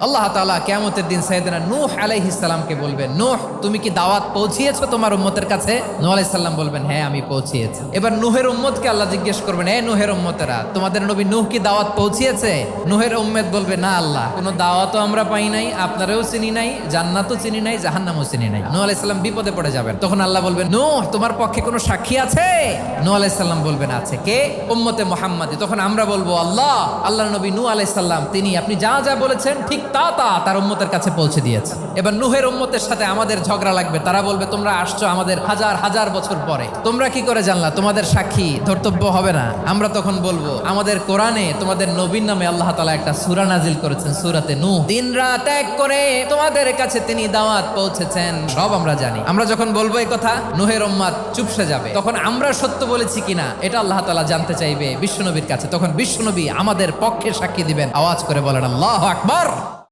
আল্লাহ তাআলা কিয়ামতের দিন সাইয়েদনা নূহ আলাইহিস সালামকে বলবেন, নূহ তুমি কি দাওয়াত পৌঁছিয়েছো তোমার উম্মতের কাছে? নূহ আলাইহিস সালাম বলবেন, হ্যাঁ আমি পৌঁছিয়েছি। এবার নূহের উম্মতকে আল্লাহ জিজ্ঞেস করবেন, এ নূহের উম্মতেরা, তোমাদের নবী নূহ কি দাওয়াত পৌঁছিয়েছে? নূহের উম্মত বলবে, না আল্লাহ, কোনো দাওয়াতও আমরা পাই নাই, আপনারাও চিনি নাই, জান্নাতও চিনি নাই, জাহান্নামও চিনি নাই। নূহ আলাইহিস সালাম বিপদে পড়ে যাবেন। তখন আল্লাহ বলবেন, নূহ তোমার পক্ষে কোনো সাক্ষী আছে? নূহ আলাইহিস সালাম বলবেন, আছে। কে? উম্মতে মুহাম্মাদি। তখন আমরা বলবো, আল্লাহ, আল্লাহর নবী নূহ আলাইহিস সালাম তিনি আপনি যা যা বলেছেন ঠিক তা তার উম্মতের কাছে পৌঁছে দিয়েছে। এবার নূহের উম্মতের সাথে আমাদের ঝগড়া লাগবে। তারা বলবে, তোমরা আসছো আমাদের হাজার হাজার বছর পরে, তোমরা কি করে জানলা? তোমাদের সাক্ষী ধর্তব্য হবে না? আমরা তখন বলবো, আমাদের কোরআনে তোমাদের নবীর নামে আল্লাহ তাআলা একটা সূরা নাজিল করেছেন, সূরাতে নূহ। দিন রাত এক করে তোমাদের কাছে তিনি দাওয়াত পৌঁছেছেন, সব আমরা জানি। আমরা যখন বলবো এই কথা, নূহের উম্মত চুপসে যাবে। তখন আমরা সত্য বলেছি কিনা এটা আল্লাহ তাআলা জানতে চাইবে বিশ্বনবীর কাছে। তখন বিশ্বনবী আমাদের পক্ষে সাক্ষী দিবেন। আওয়াজ করে বলেন আল্লাহু আকবার।